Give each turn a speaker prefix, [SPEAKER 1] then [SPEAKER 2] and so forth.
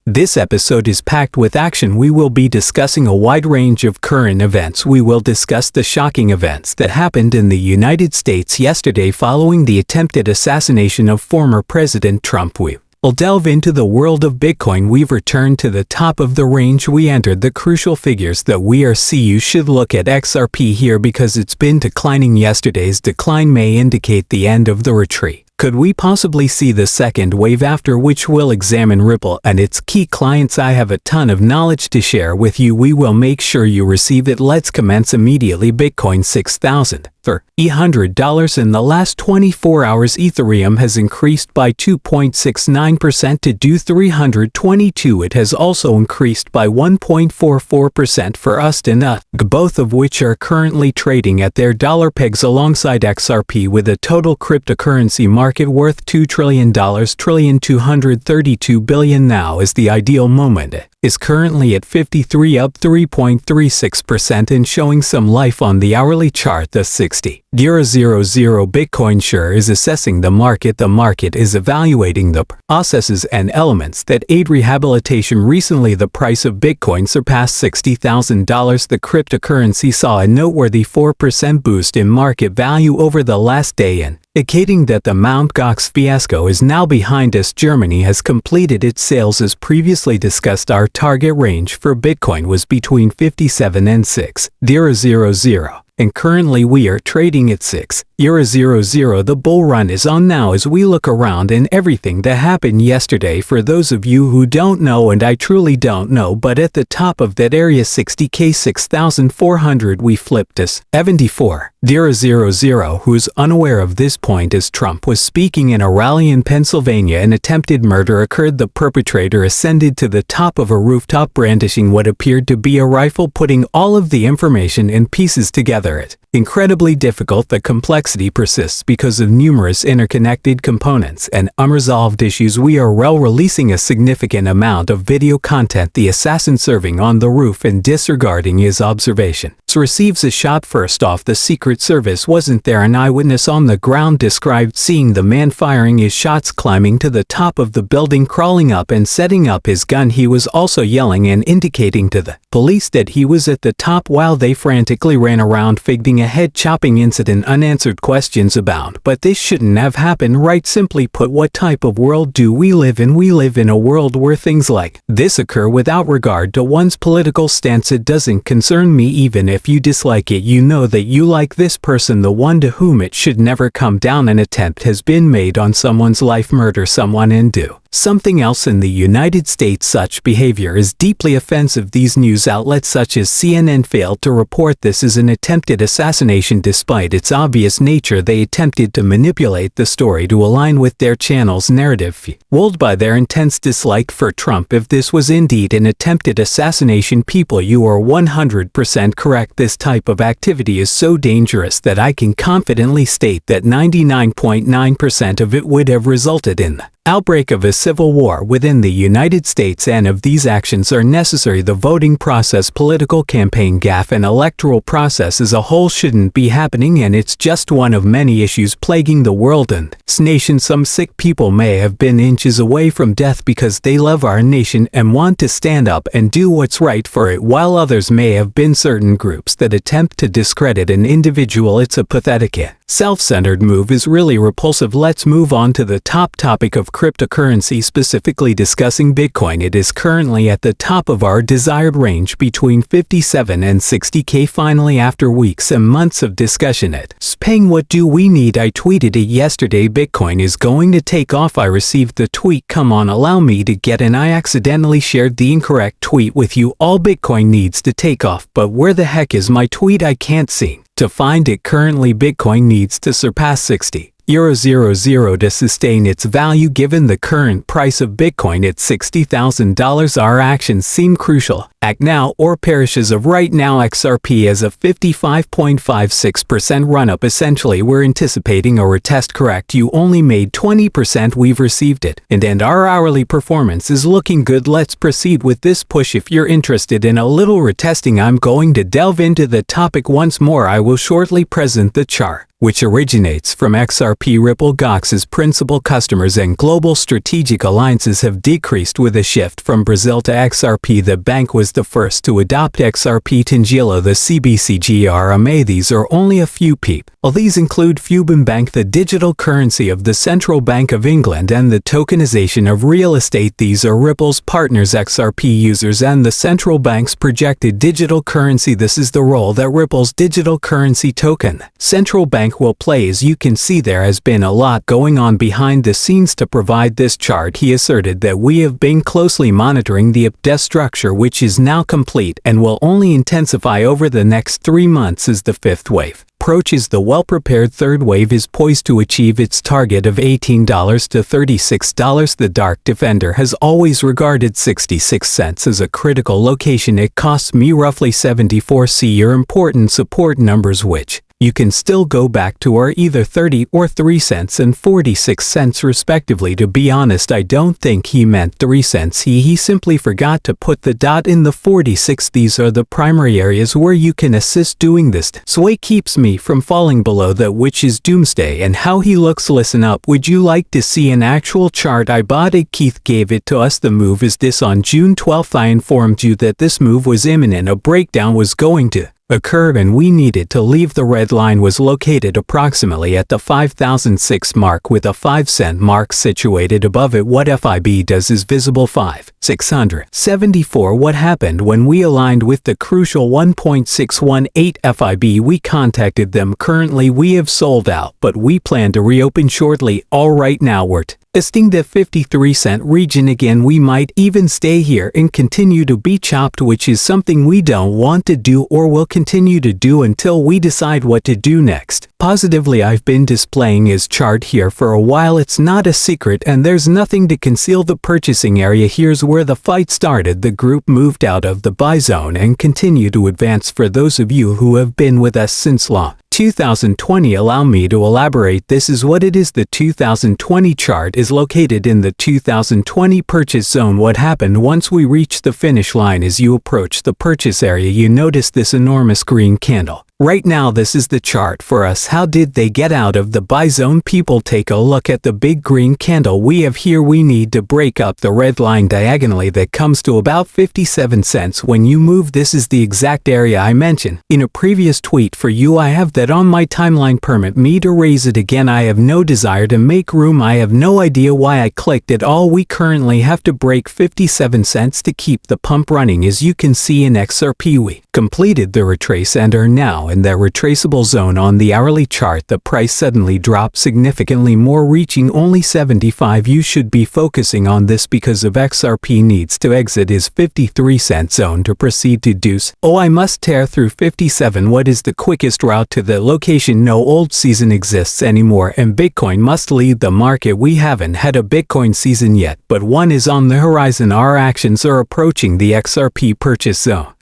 [SPEAKER 1] This episode is packed with action. We will be discussing a wide range of current events. We will discuss the shocking events that happened in the United States yesterday following the attempted assassination of former President Trump. We'll delve into the world of Bitcoin. We've returned to the top of the range. We entered the crucial figures that we are seeing. You should look at XRP here because it's been declining. Yesterday's decline may indicate the end of the retreat. Could we possibly see the second wave, after which we'll examine Ripple and its key clients? I have a ton of knowledge to share with you. We will make sure you receive it. Let's commence immediately. Bitcoin $6,300 in the last 24 hours. Ethereum has increased by 2.69% to do 322. It has also increased by 1.44% for USD and USD, both of which are currently trading at their dollar pegs alongside XRP, with a total cryptocurrency market worth $2 trillion. $232 billion now is the ideal moment. Is currently at 53, up 3.36% and showing some life on the hourly chart. The 60 000 Bitcoin sure is assessing the market. The market is evaluating the processes and elements that aid rehabilitation. Recently, the price of Bitcoin surpassed $60,000. The cryptocurrency saw a noteworthy 4% boost in market value over the last day, indicating that the Mt. Gox fiasco is now behind us. Germany has completed its sales. As previously discussed, our target range for Bitcoin was between 57 and 6,000, and currently we are trading at 6,000. The bull run is on now as we look around and everything that happened yesterday. For those of you who don't know, and I truly don't know, but at the top of that area 60K 6,400 we flipped to 74,000. Who's unaware of this point? As Trump was speaking in a rally in Pennsylvania, an attempted murder occurred. The perpetrator ascended to the top of a rooftop brandishing what appeared to be a rifle, putting all of the information and pieces together. It's incredibly difficult. The complexity persists because of numerous interconnected components and unresolved issues. We are releasing a significant amount of video content. The assassin serving on the roof and disregarding his observation receives a shot. First off, the Secret Service wasn't there. An eyewitness on the ground described seeing the man firing his shots, climbing to the top of the building, crawling up and setting up his gun. He was also yelling and indicating to the police that he was at the top while they frantically ran around, figuring a head-chopping incident. Unanswered questions abound, but this shouldn't have happened, right? Simply put, what type of world do we live in? We live in a world where things like this occur without regard to one's political stance. It doesn't concern me. Even if you dislike it, you know that you like this person, the one to whom it should never come down. An attempt has been made on someone's life. Murder someone and do something else in the United States. Such behavior is deeply offensive. These news outlets such as CNN failed to report this as an attempted assassination. Despite its obvious nature, they attempted to manipulate the story to align with their channel's narrative, fueled by their intense dislike for Trump. If this was indeed an attempted assassination, people, you are 100% correct. This type of activity is so dangerous that I can confidently state that 99.9% of it would have resulted in the outbreak of a civil war within the United States. And if these actions are necessary, the voting process, political campaign gaffe, and electoral process as a whole shouldn't be happening, and it's just one of many issues plaguing the world and this nation. Some sick people may have been inches away from death because they love our nation and want to stand up and do what's right for it, while others may have been certain groups that attempt to discredit an individual. It's a pathetic, self-centered move. Is really repulsive. Let's move on to the top topic of cryptocurrency, specifically discussing Bitcoin. It is currently at the top of our desired range between 57 and 60K. Finally, after weeks and months of discussion, it's paying. What do we need? I tweeted it yesterday. Bitcoin is going to take off. I received the tweet. Come on, allow me to get in. I accidentally shared the incorrect tweet with you. All Bitcoin needs to take off, but where the heck is my tweet? I can't seem to find it. Currently, Bitcoin needs to surpass 60,000 to sustain its value. Given the current price of Bitcoin at $60,000, our actions seem crucial. Act now or perish. As of right now, XRP has a 55.56% run-up. Essentially, we're anticipating a retest. Correct, you only made 20%. We've received it, and our hourly performance is looking good. Let's proceed with this push. If you're interested in a little retesting, I'm going to delve into the topic once more. I will shortly present the chart. which originates from XRP. Ripple Gox's principal customers and global strategic alliances have decreased with a shift from Brazil to XRP. The bank was the first to adopt XRP. Tangelo, the CBCGRMA. These are only a few people. These include Fuban Bank, the digital currency of the Central Bank of England, and the tokenization of real estate. These are Ripple's partners, XRP users, and the central bank's projected digital currency. This is the role that Ripple's digital currency token central bank will play. As you can see, there has been a lot going on behind the scenes to provide this chart. He asserted that we have been closely monitoring the update structure, which is now complete and will only intensify over the next 3 months as the fifth wave approaches. The well-prepared third wave is poised to achieve its target of $18 to $36. The Dark Defender has always regarded 66 cents as a critical location. It costs me roughly 74. See your important support numbers, which you can still go back to, are either 30 or 3 cents and 46 cents respectively. To be honest, I don't think he meant 3 cents. He simply forgot to put the dot in the 46. These are the primary areas where you can assist doing this. So it keeps me from falling below that, which is doomsday. And how he looks, listen up. Would you like to see an actual chart? I bought it. Keith gave it to us. The move is this. On June 12th, I informed you that this move was imminent. A breakdown was going to occur and we needed to leave. The red line was located approximately at the 5,006 mark with a 5-cent mark situated above it. What FIB does is visible 5,674. What happened when we aligned with the crucial 1.618 FIB? We contacted them. Currently we have sold out, but we plan to reopen shortly. All right, now we're testing the 53-cent region again. We might even stay here and continue to be chopped, which is something we don't want to do or will continue to do until we decide what to do next. Positively, I've been displaying his chart here for a while. It's not a secret and there's nothing to conceal. The purchasing area, here's where the fight started. The group moved out of the buy zone and continue to advance. For those of you who have been with us since 2020, allow me to elaborate. This is what it is. The 2020 chart is located in the 2020 purchase zone. What happened once we reached the finish line? As you approach the purchase area, you notice this enormous green candle. Right now, this is the chart for us. How did they get out of the buy zone? People, take a look at the big green candle we have here. We need to break up the red line diagonally that comes to about 57 cents. When you move, this is the exact area I mentioned in a previous tweet for you. I have that on my timeline. Permit me to raise it again. I have no desire to make room. I have no idea why I clicked it all. We currently have to break 57 cents to keep the pump running. As you can see in XRP, we completed the retrace and are now in the retraceable zone. On the hourly chart, the price suddenly dropped significantly more, reaching only 75. You should be focusing on this because of XRP needs to exit his 53-cent zone to proceed to deuce. Oh, I must tear through 57. What is the quickest route to the location? No old season exists anymore and Bitcoin must lead the market. We haven't had a Bitcoin season yet, but one is on the horizon. Our actions are approaching the XRP purchase zone.